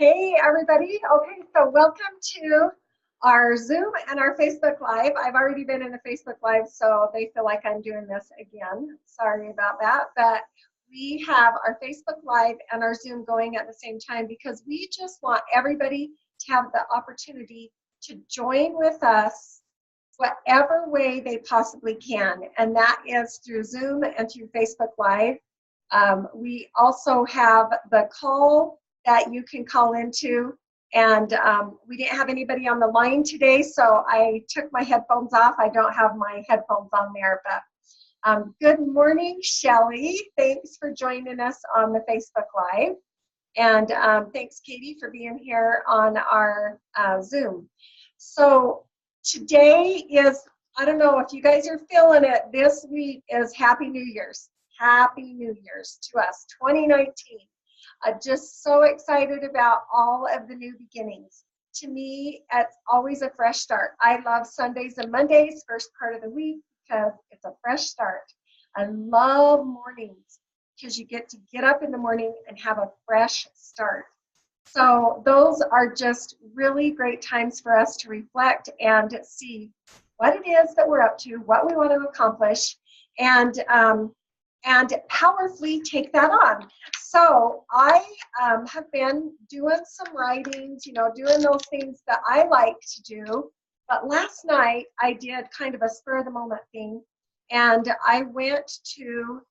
Hey, everybody. Okay, so welcome to our Zoom and our Facebook Live. I've already been in a Facebook Live, so they feel like I'm doing this again. Sorry about that. But we have our Facebook Live and our Zoom going at the same time because we just want everybody to have the opportunity to join with us whatever way they possibly can. And that is through Zoom and through Facebook Live. We also have the call that you can call into. And we didn't have anybody on the line today, so I took my headphones off. I don't have my headphones on there, but good morning, Shelly. Thanks for joining us on the Facebook Live. And thanks, Katie, for being here on our Zoom. So today is, I don't know if you guys are feeling it, this week is Happy New Year's. Happy New Year's to us, 2019. Just so excited about all of the new beginnings. To me, it's always a fresh start. I love Sundays and Mondays, first part of the week, because it's a fresh start. I love mornings because you get to get up in the morning and have a fresh start. So those are just really great times for us to reflect and see what it is that we're up to, what we want to accomplish, and powerfully take that on. So I have been doing some writings, doing those things that I like to do. But last night I did kind of a spur of the moment thing, and I went to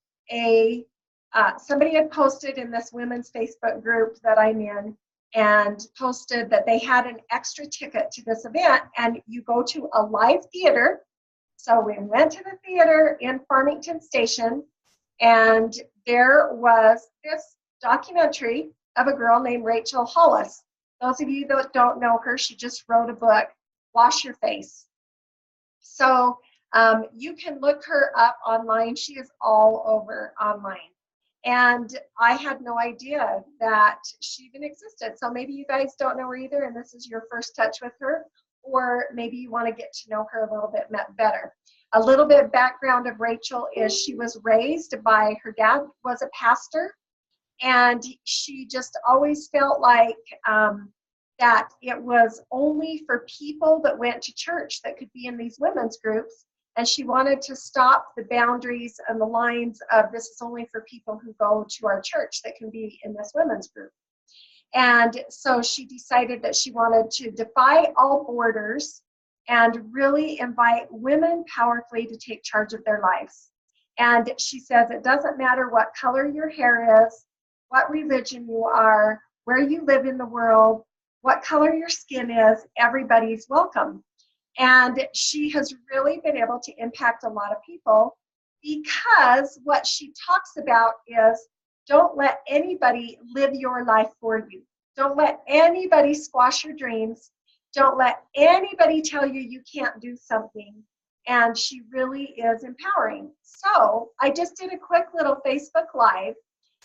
somebody had posted in this women's Facebook group that I'm in, and posted that they had an extra ticket to this event, and you go to a live theater. So we went to the theater in Farmington Station, and there was this documentary of a girl named Rachel Hollis. Those of you that don't know her, she just wrote a book, Wash Your Face. So you can look her up online. She is all over online. And I had no idea that she even existed. So maybe you guys don't know her either, and this is your first touch with her, or maybe you want to get to know her a little bit better. A little bit background of Rachel is she was raised by, her dad was a pastor, and she just always felt like that it was only for people that went to church that could be in these women's groups, and she wanted to stop the boundaries and the lines of this is only for people who go to our church that can be in this women's group. And so she decided that she wanted to defy all borders and really invite women powerfully to take charge of their lives. And she says it doesn't matter what color your hair is, what religion you are, where you live in the world, what color your skin is, everybody's welcome. And she has really been able to impact a lot of people because what she talks about is don't let anybody live your life for you. Don't let anybody squash your dreams. Don't let anybody tell you you can't do something. And she really is empowering. So I just did a quick little Facebook Live,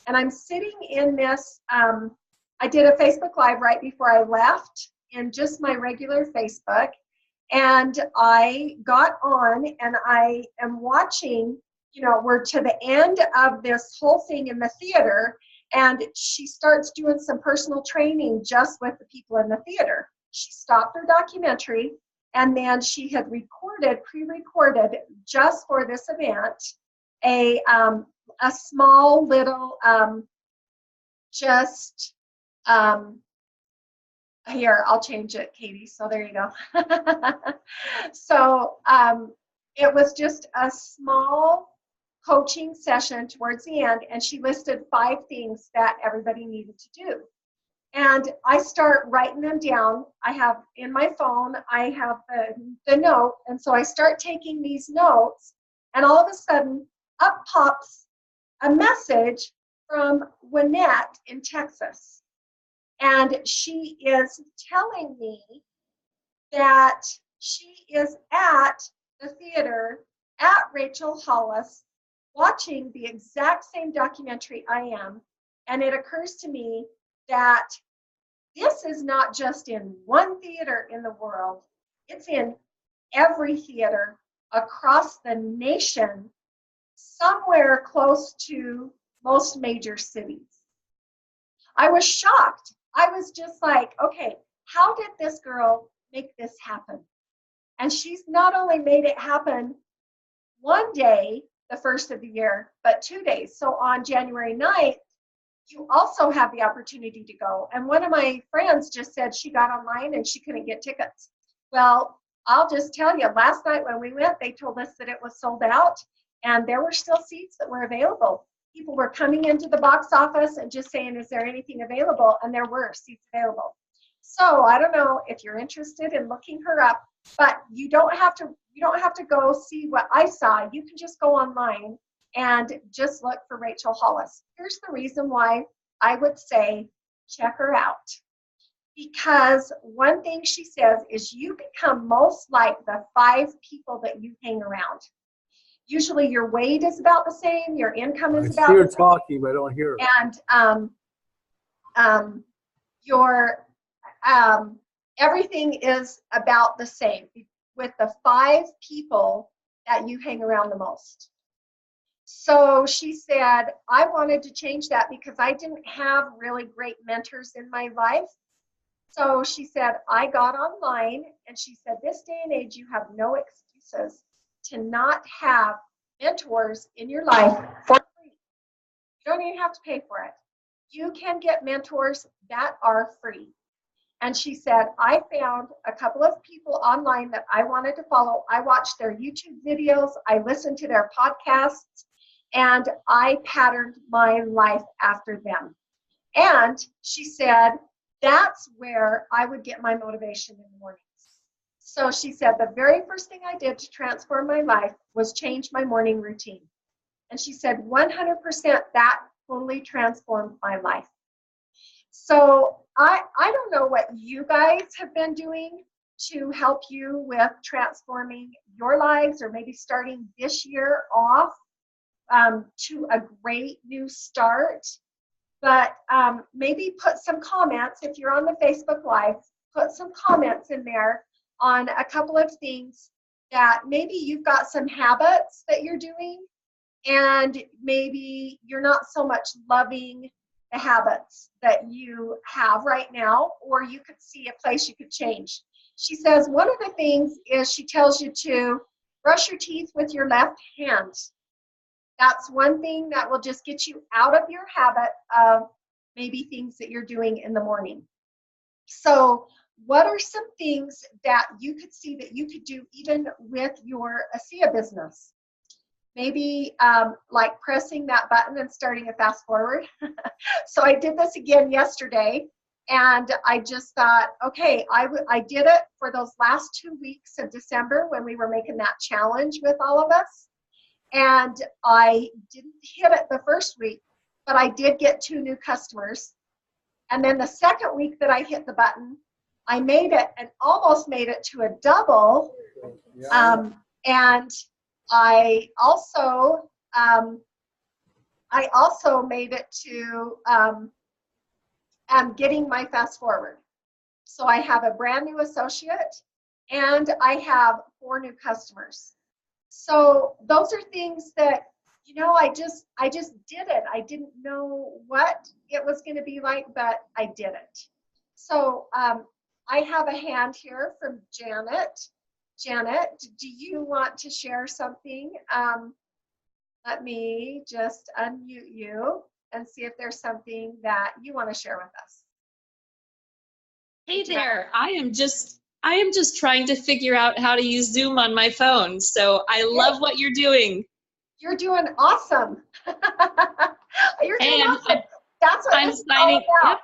and I'm sitting in this, I did a Facebook Live right before I left in just my regular Facebook. And I got on and I am watching, we're to the end of this whole thing in the theater, and she starts doing some personal training just with the people in the theater. She stopped her documentary, and then she had pre-recorded just for this event, a small little, here, I'll change it, Katie. So there you go. So it was just a small coaching session towards the end, and she listed 5 things that everybody needed to do. And I start writing them down. I have in my phone, I have the note, and so I start taking these notes, and all of a sudden, up pops a message from Wynette in Texas. And she is telling me that she is at the theater at Rachel Hollis watching the exact same documentary I am. And it occurs to me that this is not just in one theater in the world, it's in every theater across the nation, somewhere close to most major cities. I was shocked. I was just like, okay, how did this girl make this happen? And she's not only made it happen one day, the first of the year, but 2 days. So on January 9th, you also have the opportunity to go. And one of my friends just said she got online and she couldn't get tickets. Well, I'll just tell you, last night when we went, they told us that it was sold out and there were still seats that were available. People were coming into the box office and just saying, is there anything available? And there were seats available. So I don't know if you're interested in looking her up, but you don't have to go see what I saw. You can just go online and just look for Rachel Hollis. Here's the reason why I would say check her out. Because one thing she says is you become most like the 5 people that you hang around. Usually your weight is about the same, your income is about the same. I hear talking, but I don't hear her. And your everything is about the same with the 5 people that you hang around the most. So she said, I wanted to change that because I didn't have really great mentors in my life. So she said, I got online and she said, this day and age, you have no excuses to not have mentors in your life for free. You don't even have to pay for it. You can get mentors that are free. And she said, I found a couple of people online that I wanted to follow. I watched their YouTube videos. I listened to their podcasts. And I patterned my life after them. And she said, that's where I would get my motivation in the mornings. So she said, the very first thing I did to transform my life was change my morning routine. And she said, 100% that totally transformed my life. So I don't know what you guys have been doing to help you with transforming your lives or maybe starting this year off to a great new start. But maybe put some comments, if you're on the Facebook Live, put some comments in there on a couple of things that maybe you've got some habits that you're doing and maybe you're not so much loving the habits that you have right now, or you could see a place you could change. She says one of the things is she tells you to brush your teeth with your left hand. That's one thing that will just get you out of your habit of maybe things that you're doing in the morning. So what are some things that you could see that you could do even with your ASEA business? Maybe like pressing that button and starting a fast forward. So I did this again yesterday and I just thought, okay, I did it for those last 2 weeks of December when we were making that challenge with all of us. And I didn't hit it the first week, but I did get 2 new customers. And then the second week that I hit the button, I made it and almost made it to a double. And I also made it to getting my fast forward. So I have a brand new associate and I have 4 new customers. So those are things that, you know, I just did it. I didn't know what it was going to be like, but I did it. So I have a hand here from Janet. Janet, do you want to share something? Let me just unmute you and see if there's something that you want to share with us. Hey there, I am just trying to figure out how to use Zoom on my phone. So I love what you're doing. You're doing awesome. You're doing awesome. That's what I'm signing. Yep,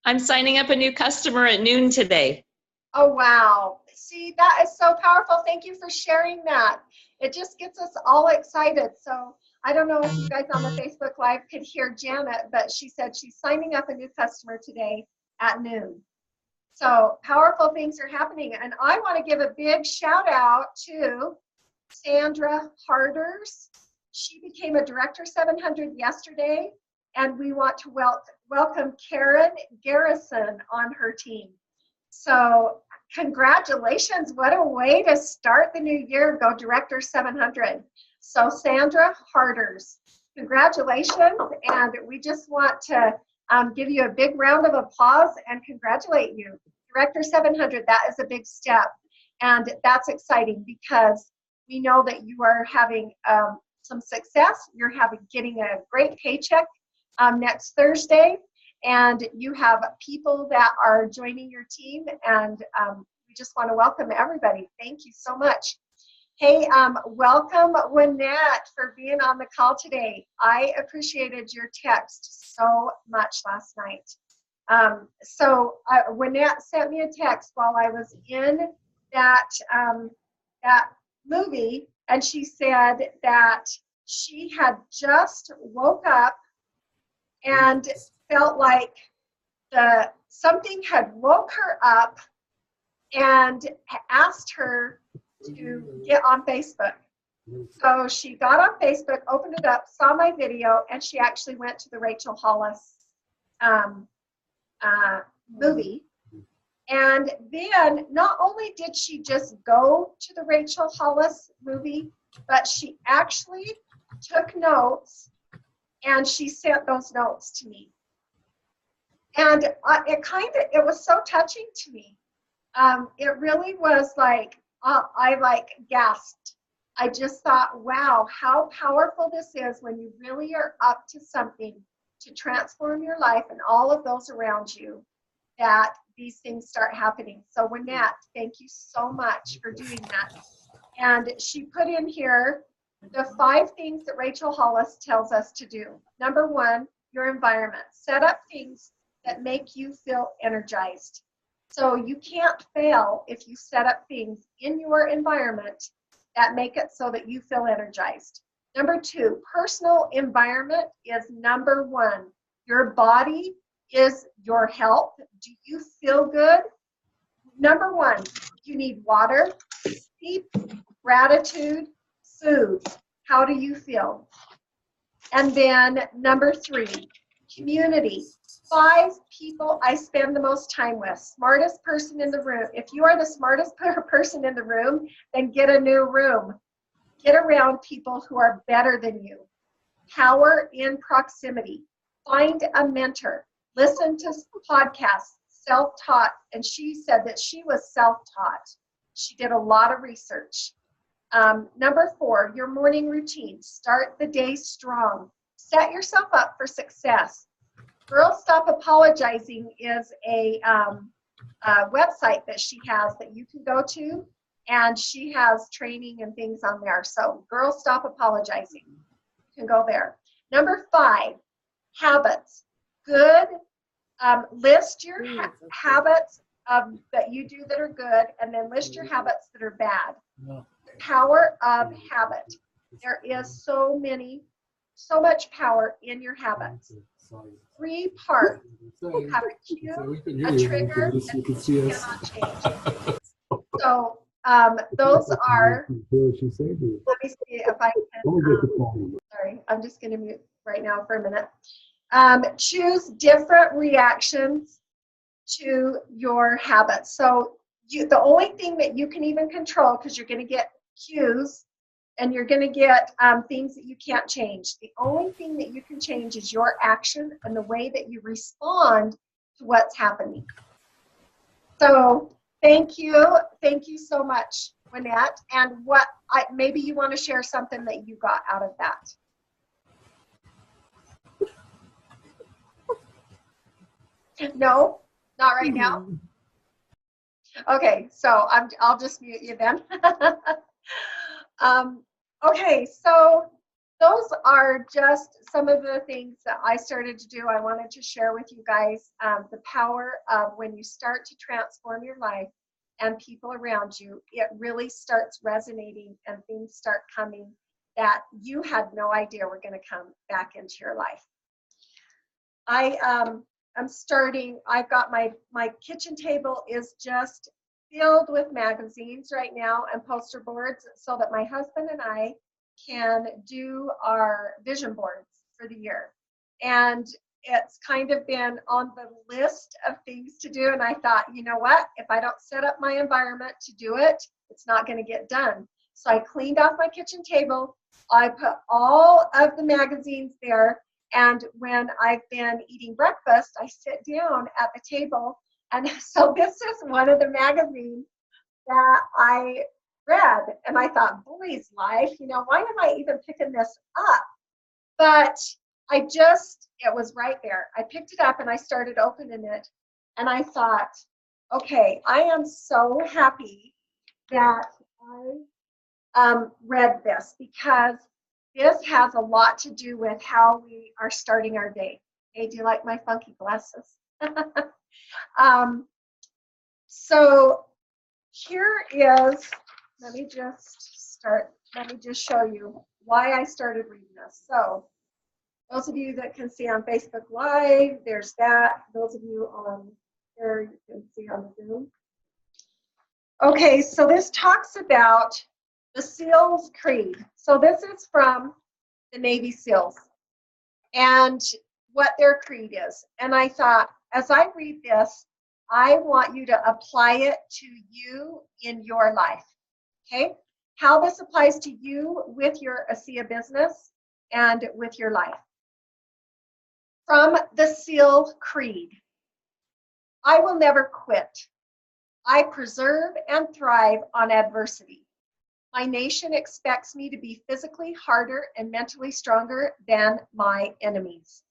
I'm signing up a new customer at noon today. Oh wow! See, that is so powerful. Thank you for sharing that. It just gets us all excited. So I don't know if you guys on the Facebook Live could hear Janet, but she said she's signing up a new customer today at noon. So powerful things are happening. And I want to give a big shout out to Sandra Harders. She became a Director 700 yesterday, and we want to welcome Karen Garrison on her team. So congratulations. What a way to start the new year. Go Director 700. So Sandra Harders, congratulations. And we just want to give you a big round of applause and congratulate you. Director 700, that is a big step. And that's exciting because we know that you are having some success. You're getting a great paycheck next Thursday. And you have people that are joining your team. And we just want to welcome everybody. Thank you so much. Hey, welcome, Wynette, for being on the call today. I appreciated your text so much last night. Wynette sent me a text while I was in that movie, and she said that she had just woke up and felt like something had woke her up and asked her to get on Facebook. So she got on Facebook, opened it up, saw my video, and she actually went to the Rachel Hollis movie. And then not only did she just go to the Rachel Hollis movie, but she actually took notes and she sent those notes to me. And it was so touching to me. It really was like, I gasped. I just thought, wow, how powerful this is when you really are up to something to transform your life and all of those around you, that these things start happening. So Wynette, thank you so much for doing that. And she put in here the 5 things that Rachel Hollis tells us to do. Number 1, your environment. Set up things that make you feel energized. So you can't fail if you set up things in your environment that make it so that you feel energized. Number 2, personal environment is number 1. Your body is your health. Do you feel good? Number 1, you need water, sleep, gratitude, food. How do you feel? And then number 3, community. 5 people I spend the most time with. Smartest person in the room. If you are the smartest person in the room, then get a new room. Get around people who are better than you. Power in proximity. Find a mentor. Listen to podcasts, self-taught. And she said that she was self-taught. She did a lot of research. Number 4, your morning routine. Start the day strong. Set yourself up for success. Girls Stop Apologizing is a website that she has that you can go to, and she has training and things on there. So Girls Stop Apologizing. You can go there. Number 5, habits. Good. List your habits that you do that are good, and then list your habits that are bad. Power of habit. There is so much power in your habits. 3 parts. You have a cue, a trigger, and you cannot change. So those are, let me see if I can, sorry, I'm just going to mute right now for a minute. Choose different reactions to your habits. So the only thing that you can even control, because you're going to get cues and you're going to get things that you can't change. The only thing that you can change is your action and the way that you respond to what's happening. So thank you so much, Wynette. And maybe you want to share something that you got out of that. No, not right now. Okay, so I'll just mute you then. Okay, so those are just some of the things that I started to do. I wanted to share with you guys the power of when you start to transform your life and people around you, it really starts resonating and things start coming that you had no idea were going to come back into your life. I've got my kitchen table is just filled with magazines right now and poster boards so that my husband and I can do our vision boards for the year. And it's kind of been on the list of things to do. And I thought, you know what? If I don't set up my environment to do it, it's not going to get done. So I cleaned off my kitchen table. I put all of the magazines there. And when I've been eating breakfast, I sit down at the table. And so this is one of the magazines that I read. And I thought, Boys Life, why am I even picking this up? But it was right there. I picked it up and I started opening it. And I thought, okay, I am so happy that I read this, because this has a lot to do with how we are starting our day. Hey, do you like my funky glasses? So here is, let me just show you why I started reading this. So those of you that can see on Facebook Live, there's that. Those of you on here, you can see on the Zoom. Okay, so this talks about the SEALs Creed. So this is from the Navy SEALs and what their creed is. And I thought, as I read this, I want you to apply it to you in your life, okay? How this applies to you with your ASEA business and with your life. From the SEAL Creed, I will never quit. I persevere and thrive on adversity. My nation expects me to be physically harder and mentally stronger than my enemies.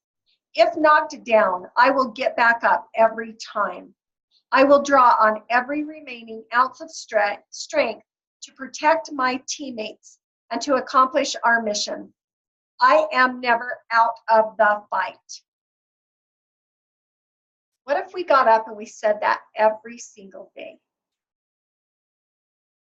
If knocked down, I will get back up every time. I will draw on every remaining ounce of strength to protect my teammates and to accomplish our mission. I am never out of the fight. What if we got up and we said that every single day?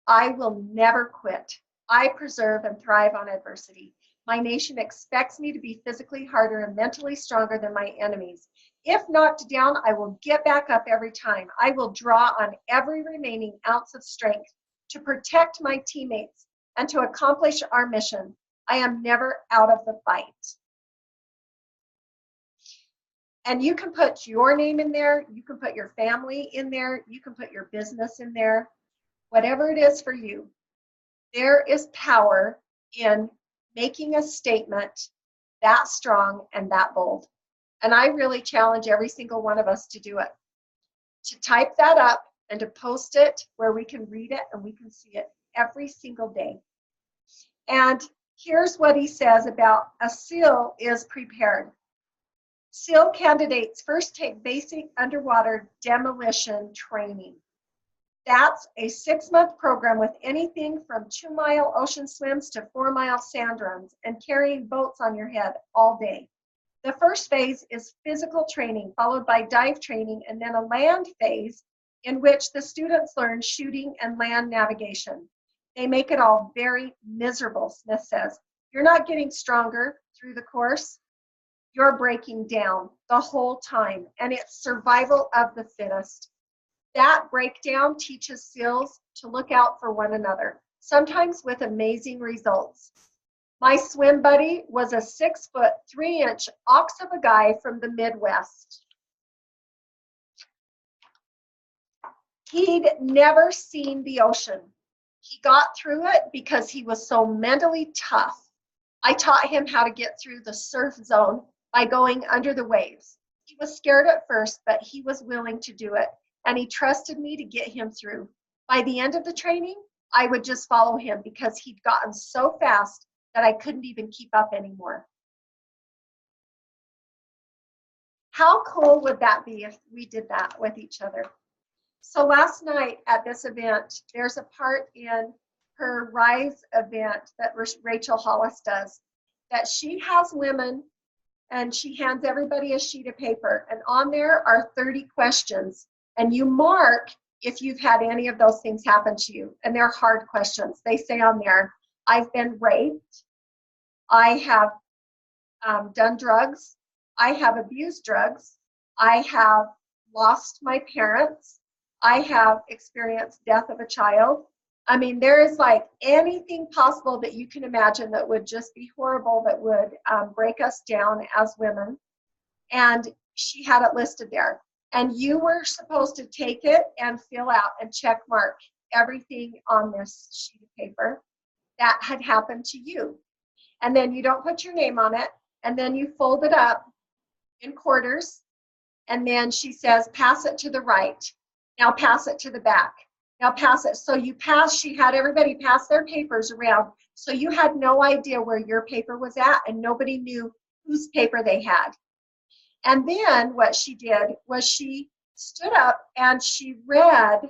I will never quit. I persevere and thrive on adversity. My nation expects me to be physically harder and mentally stronger than my enemies. If knocked down, I will get back up every time. I will draw on every remaining ounce of strength to protect my teammates and to accomplish our mission. I am never out of the fight. And you can put your name in there. You can put your family in there. You can put your business in there. Whatever it is for you, there is power in making a statement that strong and that bold. And I really challenge every single one of us to do it, to type that up and to post it where we can read it and we can see it every single day. And here's what he says about a SEAL is prepared. SEAL candidates first take basic underwater demolition training. That's a 6-month program with anything from 2-mile ocean swims to 4-mile sand runs and carrying boats on your head all day. The first phase is physical training, followed by dive training, and then a land phase in which the students learn shooting and land navigation. They make it all very miserable, Smith says. You're not getting stronger through the course. You're breaking down the whole time, and it's survival of the fittest. That breakdown teaches SEALs to look out for one another, sometimes with amazing results. My swim buddy was a 6-foot, 3-inch ox of a guy from the Midwest. He'd never seen the ocean. He got through it because he was so mentally tough. I taught him how to get through the surf zone by going under the waves. He was scared at first, but he was willing to do it. And he trusted me to get him through. By the end of the training, I would just follow him because he'd gotten so fast that I couldn't even keep up anymore. How cool would that be if we did that with each other? So last night at this event, there's a part in her Rise event that Rachel Hollis does, that she has women and she hands everybody a sheet of paper, and on there are 30 questions. And you mark if you've had any of those things happen to you. And they're hard questions. They say on there, I've been raped. I have done drugs. I have abused drugs. I have lost my parents. I have experienced death of a child. I mean, there is like anything possible that you can imagine that would just be horrible, that would break us down as women. And she had it listed there. And you were supposed to take it and fill out and check mark everything on this sheet of paper that had happened to you. And then you don't put your name on it. and then you fold it up in quarters, and then she says, pass it to the right. Now pass it to the back. Now pass it. So she had everybody pass their papers around. So you had no idea where your paper was at, and nobody knew whose paper they had. And then what she did was she stood up and she read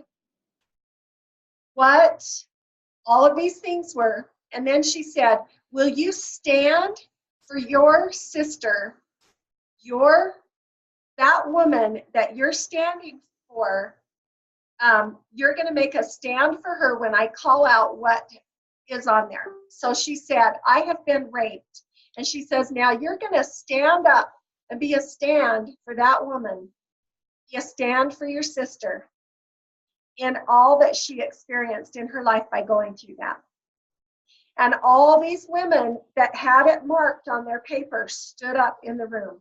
what all of these things were. And then she said, will you stand for your sister, that woman that you're standing for? You're going to make a stand for her when I call out what is on there. So she said, I have been raped. And she says, now you're going to stand up and be a stand for that woman. Be a stand for your sister in all that she experienced in her life by going through that. And all these women that had it marked on their paper stood up in the room.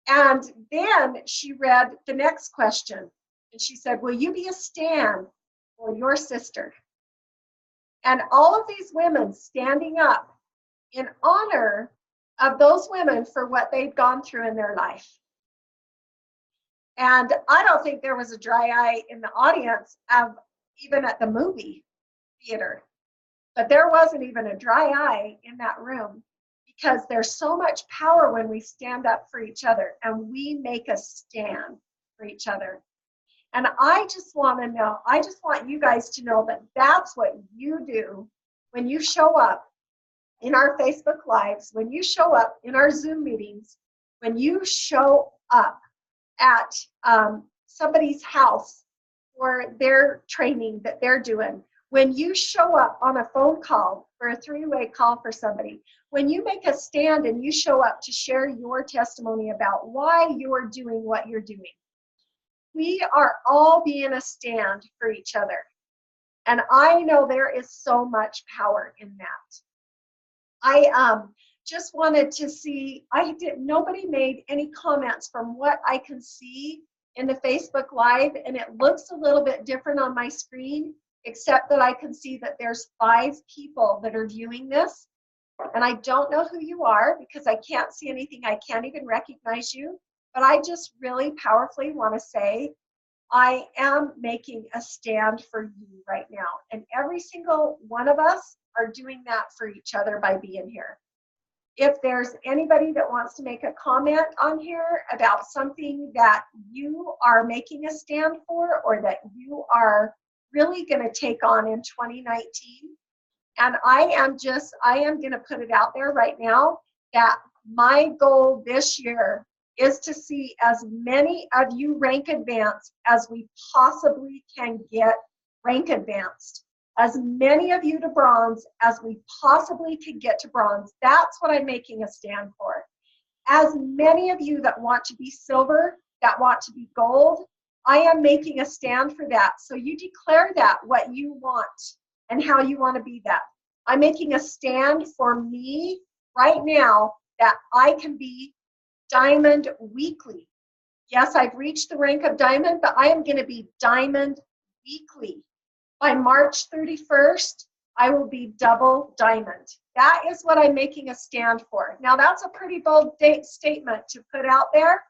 And then she read the next question. And she said, will you be a stand for your sister? And all of these women standing up in honor of those women for what they'd gone through in their life. And I don't think there was a dry eye in the audience, even at the movie theater. But there wasn't even a dry eye in that room, because there's so much power when we stand up for each other and we make a stand for each other. And I just want you guys to know that that's what you do when you show up in our Facebook Lives, when you show up in our Zoom meetings, when you show up at somebody's house for their training that they're doing, when you show up on a phone call for a three-way call for somebody, when you make a stand and you show up to share your testimony about why you're doing what you're doing, we are all being a stand for each other. And I know there is so much power in that. I just wanted to see, nobody made any comments from what I can see in the Facebook Live, and it looks a little bit different on my screen, except that I can see that there's 5 people that are viewing this. And I don't know who you are because I can't see anything. I can't even recognize you. But I just really powerfully want to say, I am making a stand for you right now. And every single one of us are doing that for each other by being here. If there's anybody that wants to make a comment on here about something that you are making a stand for, or that you are really going to take on in 2019, and I am going to put it out there right now that my goal this year is to see as many of you rank advanced as we possibly can get rank advanced. As many of you to bronze as we possibly can get to bronze. That's what I'm making a stand for. As many of you that want to be silver, that want to be gold, I am making a stand for that. So you declare that, what you want and how you want to be that. I'm making a stand for me right now that I can be Diamond Weekly. Yes, I've reached the rank of Diamond, but I am going to be Diamond Weekly. By March 31st, I will be double diamond. That is what I'm making a stand for. Now, that's a pretty bold statement to put out there.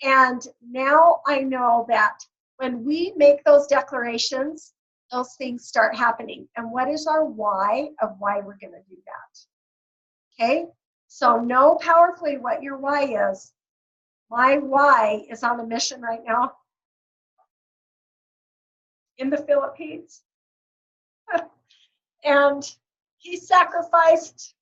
And now I know that when we make those declarations, those things start happening. And what is our why of why we're going to do that? Okay? So know powerfully what your why is. My why is on a mission right now in the Philippines. And he sacrificed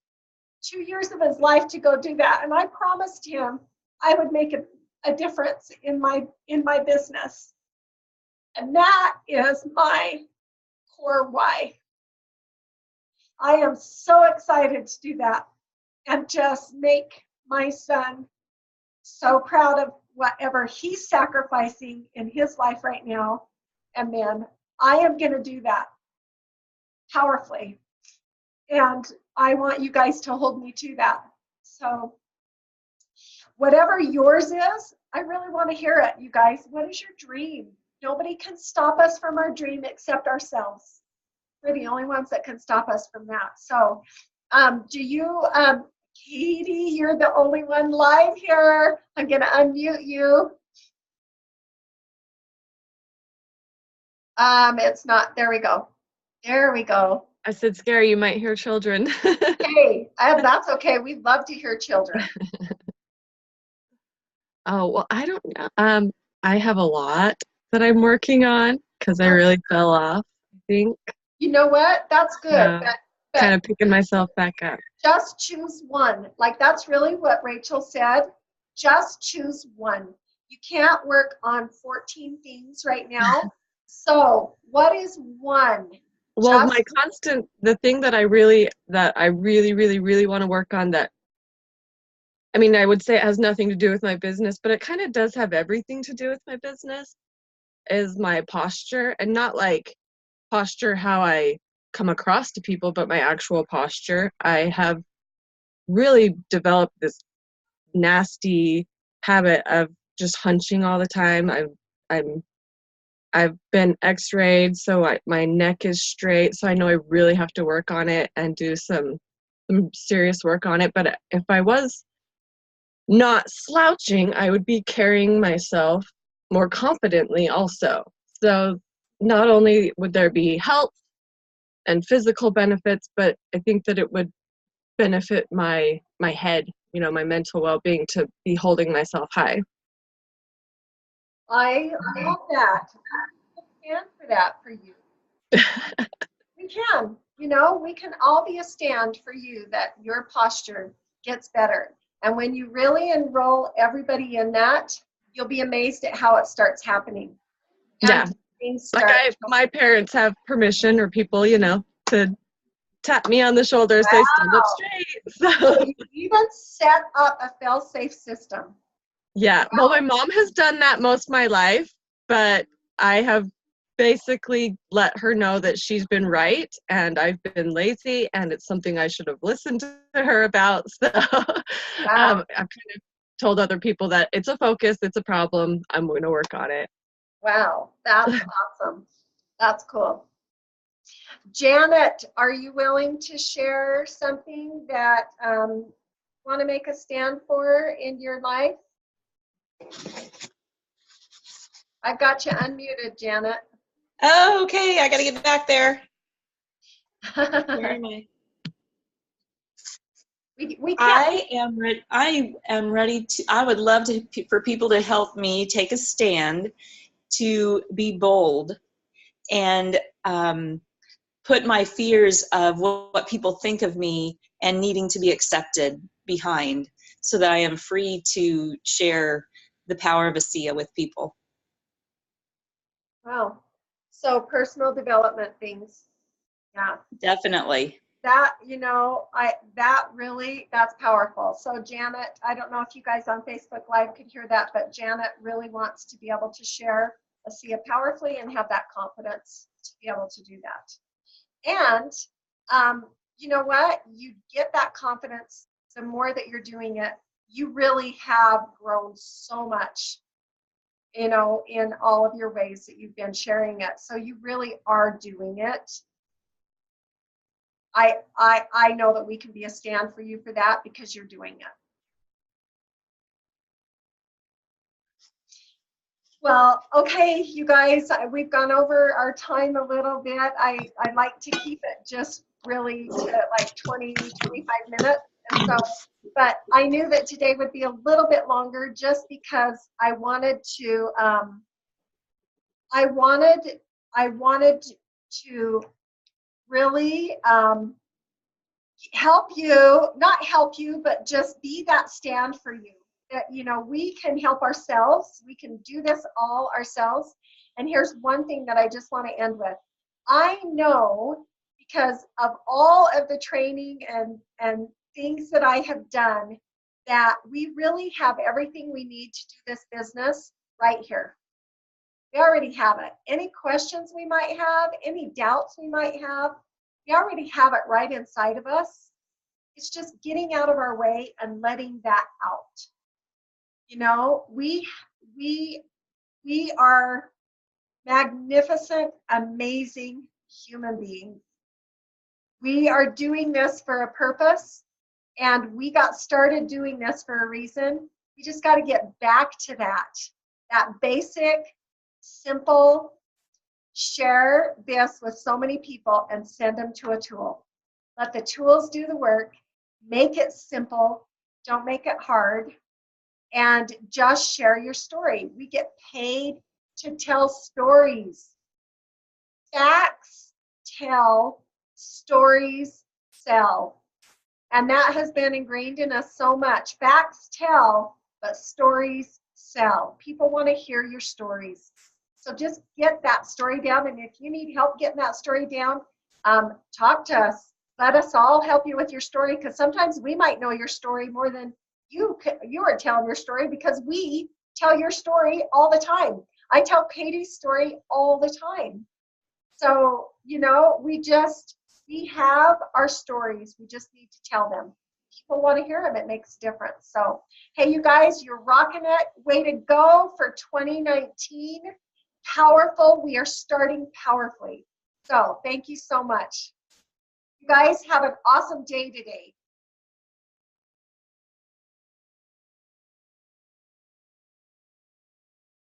2 years of his life to go do that. And I promised him I would make a difference in my business. And that is my core why. I am so excited to do that and just make my son so proud of whatever he's sacrificing in his life right now. And then I am going to do that powerfully. And I want you guys to hold me to that. So whatever yours is, I really want to hear it, you guys. What is your dream? Nobody can stop us from our dream except ourselves. We're the only ones that can stop us from that. So Katie, you're the only one live here. I'm going to unmute you. It's not. There we go. There we go. I said, Scary, you might hear children. Hey, that's okay. We love to hear children. Oh, well, I don't know. I have a lot that I'm working on because I really fell off, I think. You know what? That's good. But kind of picking myself back up. just choose one. Like, that's really what Rachel said. Just choose one. You can't work on 14 things right now. So what is one? Well, the thing that I really, really want to work on that, I mean, I would say it has nothing to do with my business, but it kind of does have everything to do with my business, is my posture. And not like posture how I come across to people, but my actual posture. I have really developed this nasty habit of just hunching all the time. I've been x-rayed, so my neck is straight, so I know I really have to work on it and do some serious work on it. But if I was not slouching, I would be carrying myself more confidently also. So not only would there be health and physical benefits, but I think that it would benefit my head, my mental well-being, to be holding myself high. I love that. I stand for that for you. We can. We can all be a stand for you that your posture gets better. And when you really enroll everybody in that, you'll be amazed at how it starts happening. And like my parents have permission, or people, to tap me on the shoulders. Wow. They stand up straight. So you even set up a fail-safe system. Yeah. Wow. Well, my mom has done that most of my life, but I have basically let her know that she's been right and I've been lazy, and it's something I should have listened to her about. So wow. I've kind of told other people that it's a focus, it's a problem, I'm going to work on it. Wow, that's awesome. That's cool. Janet, are you willing to share something that want to make a stand for in your life? I've got you unmuted, Janet. Oh, okay. I got to get back there. Where am I? We can't. I am ready to. I would love for people to help me take a stand, to be bold, and put my fears of what people think of me and needing to be accepted behind, so that I am free to share the power of ASEA with people. Wow. So personal development things. Yeah. Definitely. That, that's powerful. So Janet, I don't know if you guys on Facebook Live could hear that, but Janet really wants to be able to share ASEA powerfully and have that confidence to be able to do that. And you know what? You get that confidence the more that you're doing it. You really have grown so much, in all of your ways that you've been sharing it. So you really are doing it. I know that we can be a stand for you for that, because you're doing it. Well, okay, you guys, we've gone over our time a little bit. I like to keep it just really to like 20, 25 minutes. And so, but I knew that today would be a little bit longer, just because I wanted to, I wanted to really help you, not help you, but just be that stand for you. That, we can help ourselves. We can do this all ourselves. And here's one thing that I just want to end with. I know, because of all of the training and things that I have done, that we really have everything we need to do this business right here. We already have it. Any questions we might have, any doubts we might have, we already have it right inside of us. It's just getting out of our way and letting that out. We are magnificent, amazing human beings. We are doing this for a purpose, And we got started doing this for a reason. We just got to get back to that basic, simple, share this with so many people and send them to a tool. Let the tools do the work. Make it simple. Don't make it hard. And just share your story. We get paid to tell stories. Facts tell, stories sell. And that has been ingrained in us so much. Facts tell, but stories sell. People want to hear your stories. So just get that story down. And if you need help getting that story down, talk to us. Let us all help you with your story, because sometimes we might know your story more than you are telling your story, because we tell your story all the time. I tell Katie's story all the time. So, you know, we have our stories. We just need to tell them. People want to hear them. It makes a difference. So, hey, you guys, you're rocking it. Way to go for 2019. Powerful. We are starting powerfully. So thank you so much. You guys have an awesome day today.